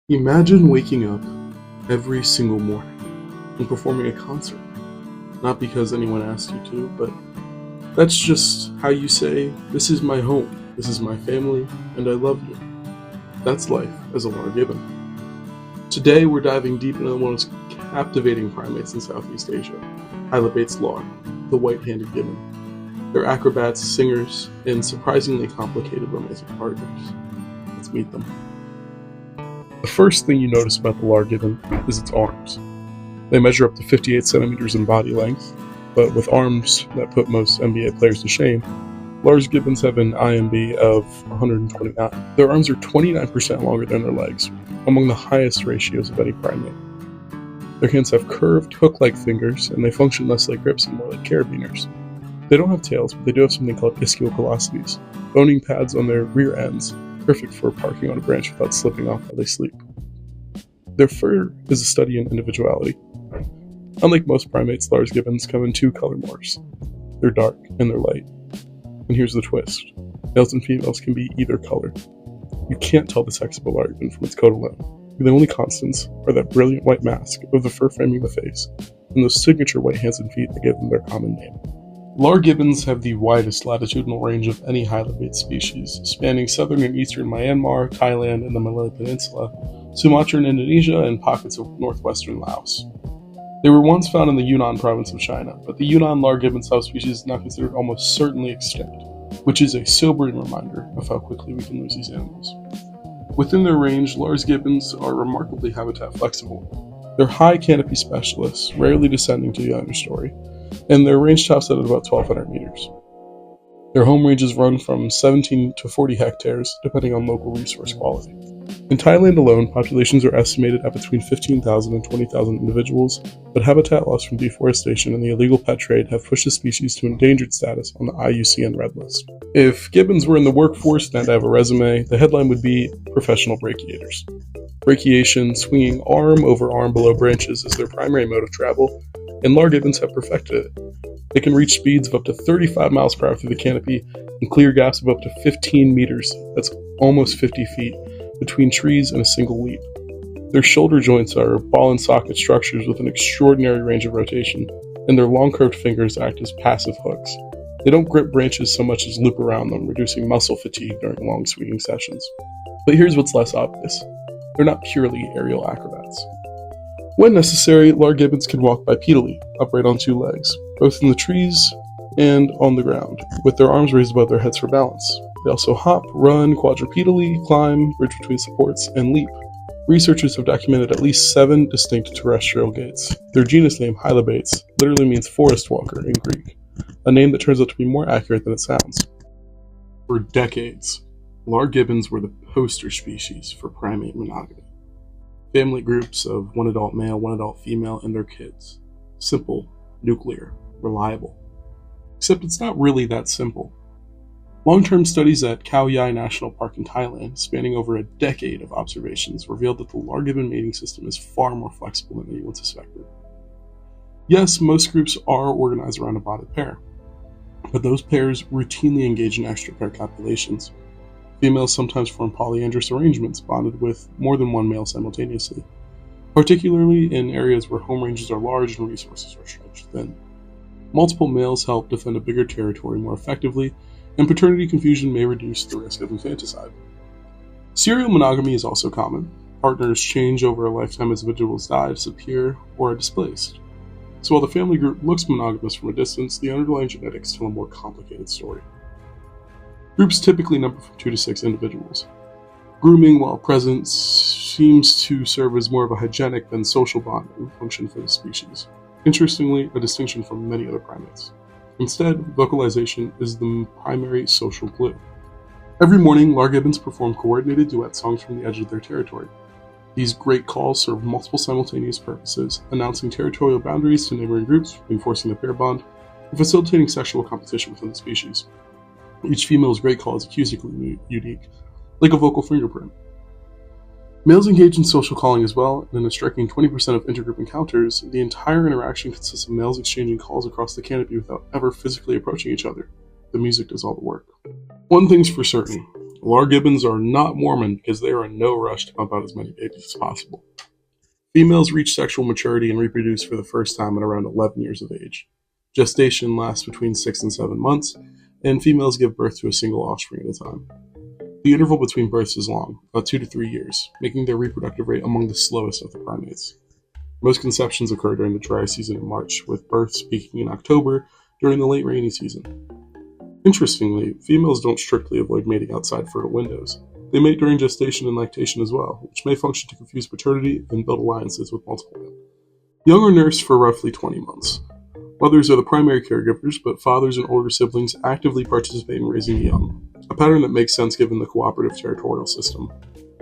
Imagine waking up every single morning and performing a concert. Not because anyone asked you to, but that's just how you say, "This is my home, this is my family, and I love you." That's life as a Lar gibbon. Today we're diving deep into one of the most captivating primates in Southeast Asia, Hylobates lar, the white-handed gibbon. They're acrobats, singers, and surprisingly complicated romantic partners. Let's meet them. The first thing you notice about the Lar gibbon is its arms. They measure up to 58 centimeters in body length, but with arms that put most NBA players to shame, Lars gibbons have an IMB of 129. Their arms are 29% longer than their legs, among the highest ratios of any primate. Their hands have curved, hook-like fingers, and they function less like grips and more like carabiners. They don't have tails, but they do have something called ischiocallosities, boning pads on their rear ends, perfect for parking on a branch without slipping off while they sleep. Their fur is a study in individuality. Unlike most primates, Lars gibbons come in two color morphs. They're dark and they're light. And here's the twist. Males and females can be either color. You can't tell the sex of a Lar gibbon from its coat alone. The only constants are that brilliant white mask of the fur framing the face, and those signature white hands and feet that give them their common name. Lar gibbons have the widest latitudinal range of any Hylobates species, spanning southern and eastern Myanmar, Thailand, and the Malay Peninsula, Sumatra in Indonesia, and pockets of northwestern Laos. They were once found in the Yunnan province of China, but the Yunnan Lar gibbon subspecies is now considered almost certainly extinct, which is a sobering reminder of how quickly we can lose these animals. Within their range, Lars gibbons are remarkably habitat flexible. They're high canopy specialists, rarely descending to the understory, and their range tops out at about 1,200 meters. Their home ranges run from 17 to 40 hectares, depending on local resource quality. In Thailand alone, populations are estimated at between 15,000 and 20,000 individuals, but habitat loss from deforestation and the illegal pet trade have pushed the species to endangered status on the IUCN Red List. If gibbons were in the workforce and had to have a resume, the headline would be professional brachiators. Brachiation, swinging arm over arm below branches, is their primary mode of travel, and Lar gibbons have perfected it. They can reach speeds of up to 35 miles per hour through the canopy and clear gaps of up to 15 meters, that's almost 50 feet, between trees in a single leap. Their shoulder joints are ball and socket structures with an extraordinary range of rotation, and their long curved fingers act as passive hooks. They don't grip branches so much as loop around them, reducing muscle fatigue during long swinging sessions. But here's what's less obvious. They're not purely aerial acrobats. When necessary, Lar gibbons can walk bipedally, upright on two legs, both in the trees and on the ground, with their arms raised above their heads for balance. They also hop, run quadrupedally, climb, bridge between supports, and leap. Researchers have documented at least 7 distinct terrestrial gaits. Their genus name, Hylobates, literally means forest walker in Greek, a name that turns out to be more accurate than it sounds. For decades, Lar gibbons were the poster species for primate monogamy. Family groups of one adult male, one adult female, and their kids. Simple, nuclear, reliable. Except it's not really that simple. Long-term studies at Khao Yai National Park in Thailand, spanning over a decade of observations, revealed that the Lar gibbon mating system is far more flexible than anyone suspected. Yes, most groups are organized around a bonded pair, but those pairs routinely engage in extra-pair copulations. Females sometimes form polyandrous arrangements bonded with more than one male simultaneously, particularly in areas where home ranges are large and resources are stretched thin. Multiple males help defend a bigger territory more effectively, and paternity confusion may reduce the risk of infanticide. Serial monogamy is also common. Partners change over a lifetime as individuals die, disappear, or are displaced. So while the family group looks monogamous from a distance, the underlying genetics tell a more complicated story. Groups typically number from 2 to 6 individuals. Grooming, while present, seems to serve as more of a hygienic than social bonding function for the species. Interestingly, a distinction from many other primates. Instead, vocalization is the primary social glue. Every morning, Lar gibbons perform coordinated duet songs from the edge of their territory. These great calls serve multiple simultaneous purposes, announcing territorial boundaries to neighboring groups, reinforcing the pair bond, and facilitating sexual competition within the species. Each female's great call is acoustically unique, like a vocal fingerprint. Males engage in social calling as well, and in a striking 20% of intergroup encounters, the entire interaction consists of males exchanging calls across the canopy without ever physically approaching each other. The music does all the work. One thing's for certain, Lar gibbons are not Mormon because they are in no rush to pump out as many babies as possible. Females reach sexual maturity and reproduce for the first time at around 11 years of age. Gestation lasts between 6 and 7 months, and females give birth to a single offspring at a time. The interval between births is long, about 2 to 3 years, making their reproductive rate among the slowest of the primates. Most conceptions occur during the dry season in March, with births peaking in October during the late rainy season. Interestingly, females don't strictly avoid mating outside fertile windows. They mate during gestation and lactation as well, which may function to confuse paternity and build alliances with multiple men. Young are nursed for roughly 20 months. Mothers are the primary caregivers, but fathers and older siblings actively participate in raising the young, a pattern that makes sense given the cooperative territorial system.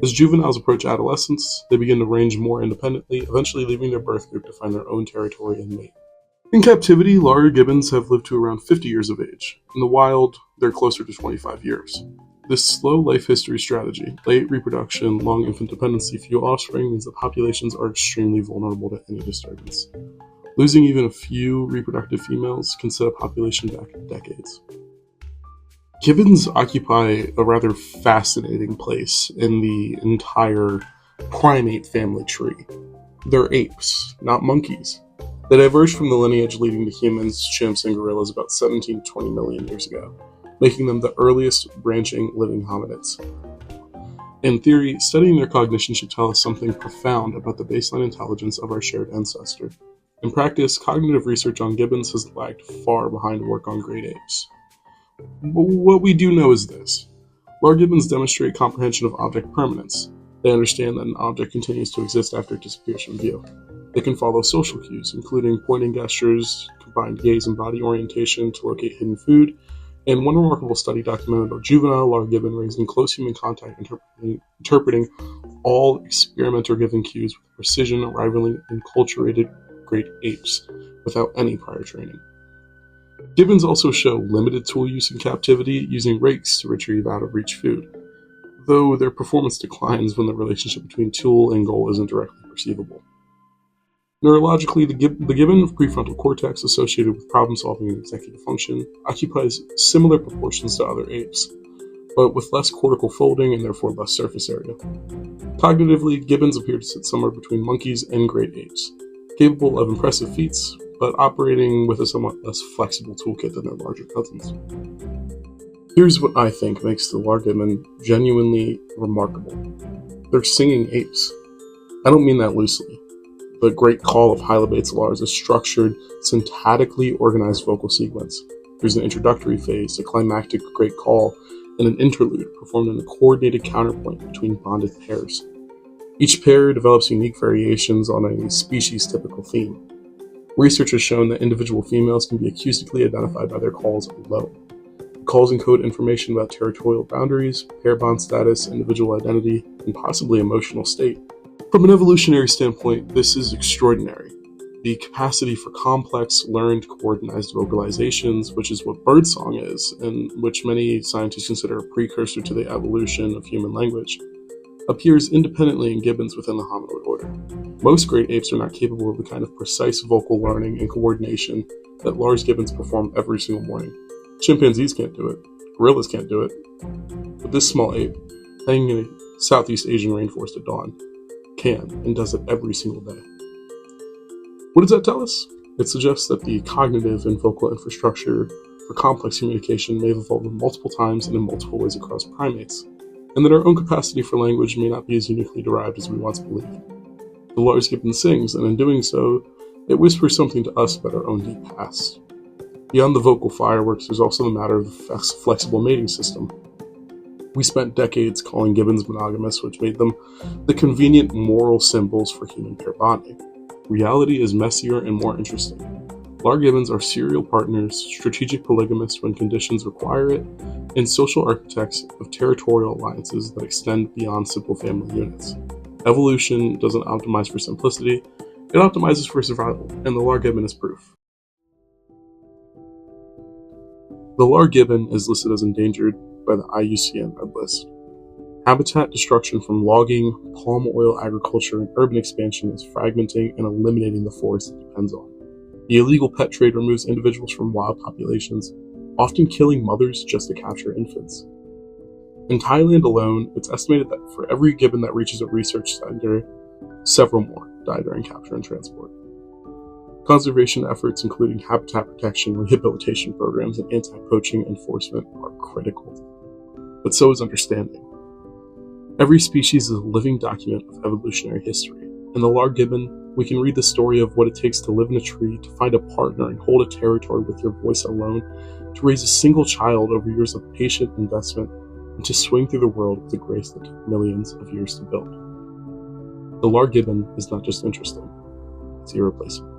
As juveniles approach adolescence, they begin to range more independently, eventually leaving their birth group to find their own territory and mate. In captivity, Lar gibbons have lived to around 50 years of age. In the wild, they're closer to 25 years. This slow life history strategy, late reproduction, long infant dependency, few offspring, means that populations are extremely vulnerable to any disturbance. Losing even a few reproductive females can set a population back decades. Gibbons occupy a rather fascinating place in the entire primate family tree. They're apes, not monkeys. They diverged from the lineage leading to humans, chimps, and gorillas about 17 to 20 million years ago, making them the earliest branching living hominids. In theory, studying their cognition should tell us something profound about the baseline intelligence of our shared ancestor. In practice, cognitive research on gibbons has lagged far behind work on great apes. But what we do know is this. Lar gibbons demonstrate comprehension of object permanence. They understand that an object continues to exist after it disappears from view. They can follow social cues, including pointing gestures, combined gaze and body orientation to locate hidden food, and one remarkable study documented a juvenile Lar gibbon raised in close human contact interpreting all experimenter-given cues with precision rivaling enculturated great apes without any prior training. Gibbons also show limited tool use in captivity, using rakes to retrieve out-of-reach food, though their performance declines when the relationship between tool and goal isn't directly perceivable. Neurologically, the gibbon prefrontal cortex associated with problem-solving and executive function occupies similar proportions to other apes, but with less cortical folding and therefore less surface area. Cognitively, gibbons appear to sit somewhere between monkeys and great apes, capable of impressive feats, but operating with a somewhat less flexible toolkit than their larger cousins. Here's what I think makes the Lar gibbon genuinely remarkable. They're singing apes. I don't mean that loosely. The great call of Hylobates Lar is a structured, syntactically organized vocal sequence. There's an introductory phase, a climactic great call, and an interlude performed in a coordinated counterpoint between bonded pairs. Each pair develops unique variations on a species-typical theme. Research has shown that individual females can be acoustically identified by their calls alone. The calls encode information about territorial boundaries, pair bond status, individual identity, and possibly emotional state. From an evolutionary standpoint, this is extraordinary. The capacity for complex, learned, coordinized vocalizations, which is what birdsong is, and which many scientists consider a precursor to the evolution of human language, appears independently in gibbons within the hominoid order. Most great apes are not capable of the kind of precise vocal learning and coordination that Lars gibbons perform every single morning. Chimpanzees can't do it. Gorillas can't do it. But this small ape, hanging in a Southeast Asian rainforest at dawn, can and does it every single day. What does that tell us? It suggests that the cognitive and vocal infrastructure for complex communication may have evolved multiple times and in multiple ways across primates, and that our own capacity for language may not be as uniquely derived as we once believed. The Lars gibbon sings, and in doing so, it whispers something to us about our own deep past. Beyond the vocal fireworks, there's also the matter of the flexible mating system. We spent decades calling gibbons monogamous, which made them the convenient moral symbols for human pair bonding. Reality is messier and more interesting. Lar gibbons are serial partners, strategic polygamists when conditions require it, and social architects of territorial alliances that extend beyond simple family units. Evolution doesn't optimize for simplicity, it optimizes for survival, and the Lar gibbon is proof. The Lar gibbon is listed as endangered by the IUCN Red List. Habitat destruction from logging, palm oil agriculture, and urban expansion is fragmenting and eliminating the forest it depends on. The illegal pet trade removes individuals from wild populations, often killing mothers just to capture infants. In Thailand alone, it's estimated that for every gibbon that reaches a research center, several more die during capture and transport. Conservation efforts, including habitat protection, rehabilitation programs, and anti-poaching enforcement, are critical. But so is understanding. Every species is a living document of evolutionary history. In the Lar gibbon, we can read the story of what it takes to live in a tree, to find a partner and hold a territory with your voice alone, to raise a single child over years of patient investment, and to swing through the world with a grace that took millions of years to build. The Lar gibbon is not just interesting, it's irreplaceable.